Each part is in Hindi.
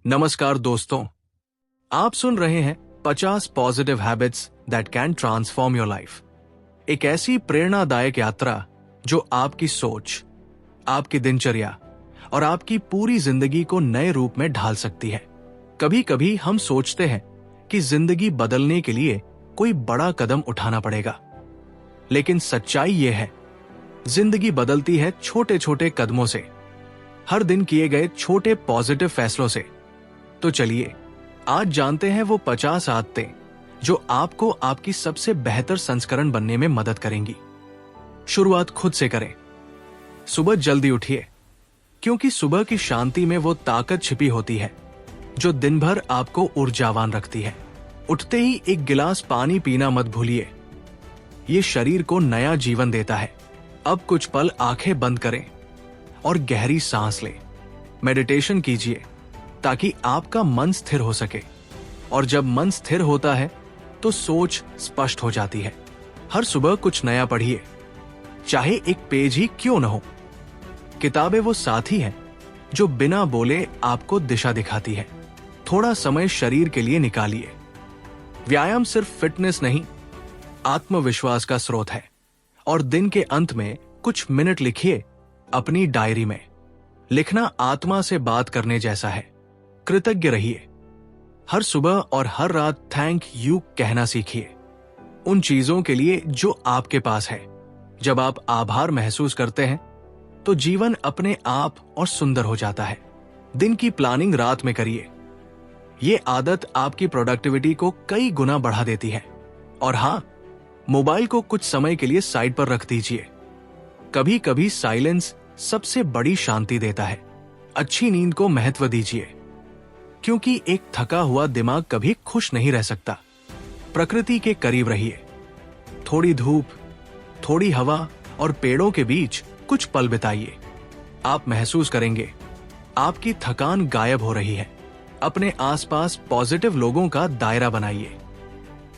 नमस्कार दोस्तों, आप सुन रहे हैं 50 positive habits that can transform your life. एक ऐसी प्रेरणादायक यात्रा जो आपकी सोच, आपकी दिनचर्या और आपकी पूरी जिंदगी को नए रूप में ढाल सकती है। कभी कभी हम सोचते हैं कि जिंदगी बदलने के लिए कोई बड़ा कदम उठाना पड़ेगा, लेकिन सच्चाई यह है, जिंदगी बदलती है छोटे छोटे कदमों से, हर दिन किए गए छोटे पॉजिटिव फैसलों से। तो चलिए आज जानते हैं वो 50 आदतें जो आपको आपकी सबसे बेहतर संस्करण बनने में मदद करेंगी। शुरुआत खुद से करें। सुबह जल्दी उठिए, क्योंकि सुबह की शांति में वो ताकत छिपी होती है जो दिन भर आपको ऊर्जावान रखती है। उठते ही एक गिलास पानी पीना मत भूलिए, ये शरीर को नया जीवन देता है। अब कुछ पल आंखें बंद करें और गहरी सांस लें। मेडिटेशन कीजिए ताकि आपका मन स्थिर हो सके, और जब मन स्थिर होता है तो सोच स्पष्ट हो जाती है। हर सुबह कुछ नया पढ़िए, चाहे एक पेज ही क्यों न हो। किताबें वो साथी है जो बिना बोले आपको दिशा दिखाती है। थोड़ा समय शरीर के लिए निकालिए। व्यायाम सिर्फ फिटनेस नहीं, आत्मविश्वास का स्रोत है। और दिन के अंत में कुछ मिनट लिखिए अपनी डायरी में। लिखना आत्मा से बात करने जैसा है। कृतज्ञ रहिए। हर सुबह और हर रात थैंक यू कहना सीखिए, उन चीजों के लिए जो आपके पास है। जब आप आभार महसूस करते हैं तो जीवन अपने आप और सुंदर हो जाता है। दिन की प्लानिंग रात में करिए, ये आदत आपकी प्रोडक्टिविटी को कई गुना बढ़ा देती है। और हां, मोबाइल को कुछ समय के लिए साइड पर रख दीजिए। कभी कभी साइलेंस सबसे बड़ी शांति देता है। अच्छी नींद को महत्व दीजिए, क्योंकि एक थका हुआ दिमाग कभी खुश नहीं रह सकता। प्रकृति के करीब रहिए। थोड़ी धूप, थोड़ी हवा और पेड़ों के बीच कुछ पल बिताइए। आप महसूस करेंगे आपकी थकान गायब हो रही है। अपने आसपास पॉजिटिव लोगों का दायरा बनाइए,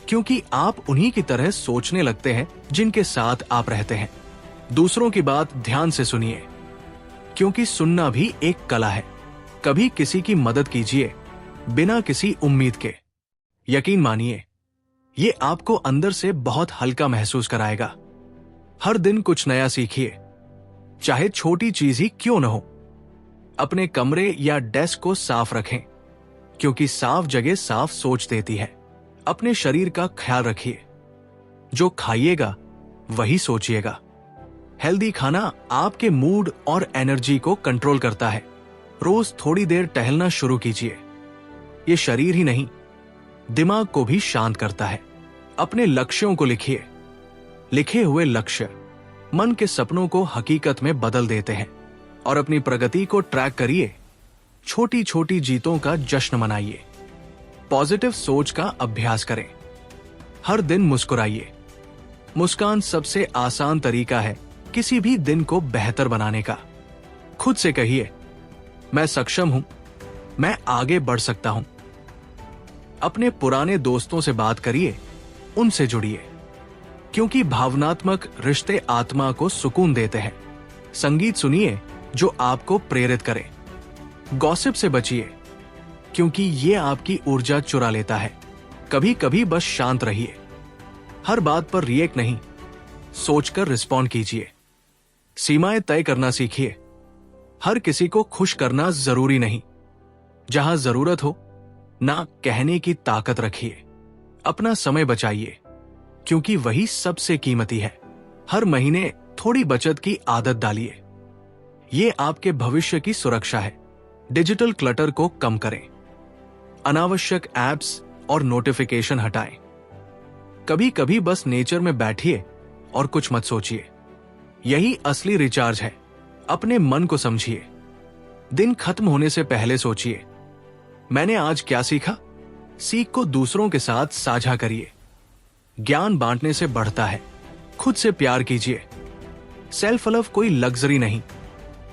क्योंकि आप उन्हीं की तरह सोचने लगते हैं जिनके साथ आप रहते हैं। दूसरों की बात ध्यान से सुनिए, क्योंकि सुनना भी एक कला है। कभी किसी की मदद कीजिए बिना किसी उम्मीद के। यकीन मानिए, ये आपको अंदर से बहुत हल्का महसूस कराएगा। हर दिन कुछ नया सीखिए, चाहे छोटी चीज ही क्यों न हो। अपने कमरे या डेस्क को साफ रखें, क्योंकि साफ जगह साफ सोच देती है। अपने शरीर का ख्याल रखिए, जो खाइएगा वही सोचिएगा। हेल्दी खाना आपके मूड और एनर्जी को कंट्रोल करता है। रोज थोड़ी देर टहलना शुरू कीजिए। ये शरीर ही नहीं, दिमाग को भी शांत करता है। अपने लक्ष्यों को लिखिए। लिखे हुए लक्ष्य मन के सपनों को हकीकत में बदल देते हैं। और अपनी प्रगति को ट्रैक करिए। छोटी छोटी जीतों का जश्न मनाइए। पॉजिटिव सोच का अभ्यास करें। हर दिन मुस्कुराइए। मुस्कान सबसे आसान तरीका है किसी भी दिन को बेहतर बनाने का। खुद से कहिए, मैं सक्षम हूं, मैं आगे बढ़ सकता हूं। अपने पुराने दोस्तों से बात करिए, उनसे जुड़िए, क्योंकि भावनात्मक रिश्ते आत्मा को सुकून देते हैं। संगीत सुनिए जो आपको प्रेरित करे। गॉसिप से बचिए, क्योंकि ये आपकी ऊर्जा चुरा लेता है। कभी कभी बस शांत रहिए। हर बात पर रिएक्ट नहीं, सोचकर रिस्पॉन्ड कीजिए। सीमाएं तय करना सीखिए। हर किसी को खुश करना जरूरी नहीं। जहां जरूरत हो ना कहने की ताकत रखिए। अपना समय बचाइए, क्योंकि वही सबसे कीमती है। हर महीने थोड़ी बचत की आदत डालिए, ये आपके भविष्य की सुरक्षा है। डिजिटल क्लटर को कम करें। अनावश्यक ऐप्स और नोटिफिकेशन हटाएं। कभी कभी बस नेचर में बैठिए और कुछ मत सोचिए, यही असली रिचार्ज है। अपने मन को समझिए। दिन खत्म होने से पहले सोचिए, मैंने आज क्या सीखा। सीख को दूसरों के साथ साझा करिए। ज्ञान बांटने से बढ़ता है। खुद से प्यार कीजिए। सेल्फ लव कोई लग्जरी नहीं,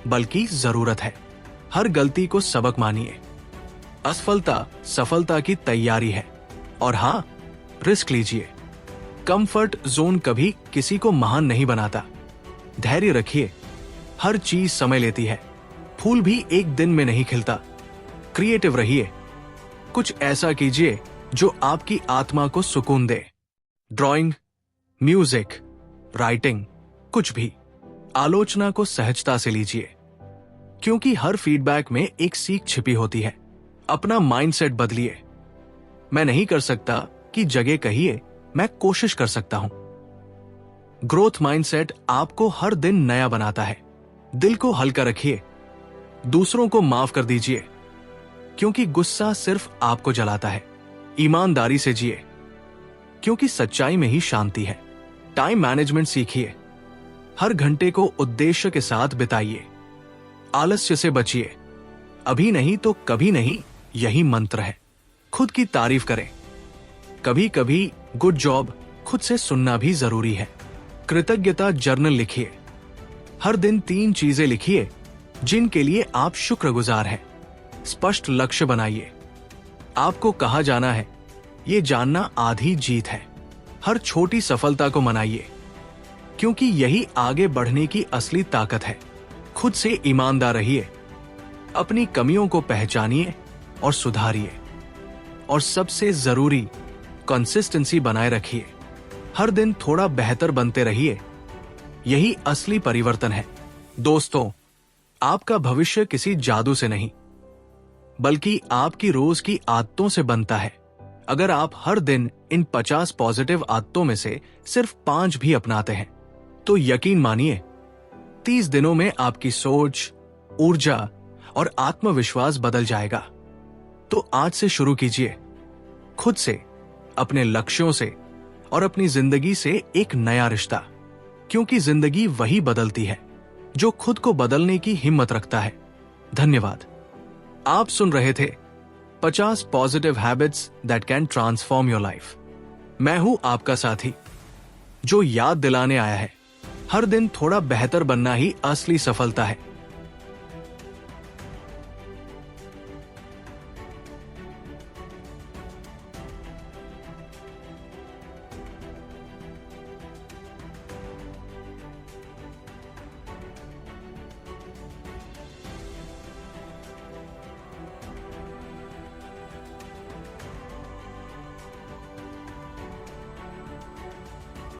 बल्कि जरूरत है। हर गलती को सबक मानिए। असफलता सफलता की तैयारी है। और हां, रिस्क लीजिए। कंफर्ट जोन कभी किसी को महान नहीं बनाता। धैर्य रखिए, हर चीज समय लेती है। फूल भी एक दिन में नहीं खिलता। क्रिएटिव रहिए। कुछ ऐसा कीजिए जो आपकी आत्मा को सुकून दे। ड्राइंग, म्यूजिक, राइटिंग, कुछ भी। आलोचना को सहजता से लीजिए, क्योंकि हर फीडबैक में एक सीख छिपी होती है। अपना माइंडसेट बदलिए। मैं नहीं कर सकता की जगह कहिए मैं कोशिश कर सकता हूं। ग्रोथ माइंडसेट आपको हर दिन नया बनाता है। दिल को हल्का रखिए। दूसरों को माफ कर दीजिए, क्योंकि गुस्सा सिर्फ आपको जलाता है। ईमानदारी से जिए, क्योंकि सच्चाई में ही शांति है। टाइम मैनेजमेंट सीखिए। हर घंटे को उद्देश्य के साथ बिताइए। आलस्य से बचिए। अभी नहीं तो कभी नहीं, यही मंत्र है। खुद की तारीफ करें। कभी कभी गुड जॉब खुद से सुनना भी जरूरी है। कृतज्ञता जर्नल लिखिए। हर दिन 3 चीजें लिखिए जिनके लिए आप शुक्रगुजार हैं। स्पष्ट लक्ष्य बनाइए। आपको कहाँ जाना है, ये जानना आधी जीत है। हर छोटी सफलता को मनाइए, क्योंकि यही आगे बढ़ने की असली ताकत है। खुद से ईमानदार रहिए। अपनी कमियों को पहचानिए और सुधारिए। और सबसे जरूरी, कंसिस्टेंसी बनाए रखिए। हर दिन थोड़ा बेहतर बनते रहिए। यही असली परिवर्तन है। दोस्तों, आपका भविष्य किसी जादू से नहीं, बल्कि आपकी रोज की आदतों से बनता है। अगर आप हर दिन इन 50 पॉजिटिव आदतों में से सिर्फ 5 भी अपनाते हैं, तो यकीन मानिए 30 दिनों में आपकी सोच, ऊर्जा और आत्मविश्वास बदल जाएगा। तो आज से शुरू कीजिए। खुद से, अपने लक्ष्यों से और अपनी जिंदगी से एक नया रिश्ता, क्योंकि जिंदगी वही बदलती है जो खुद को बदलने की हिम्मत रखता है। धन्यवाद। आप सुन रहे थे 50 positive habits that can transform your life. मैं हूं आपका साथी, जो याद दिलाने आया है, हर दिन थोड़ा बेहतर बनना ही असली सफलता है।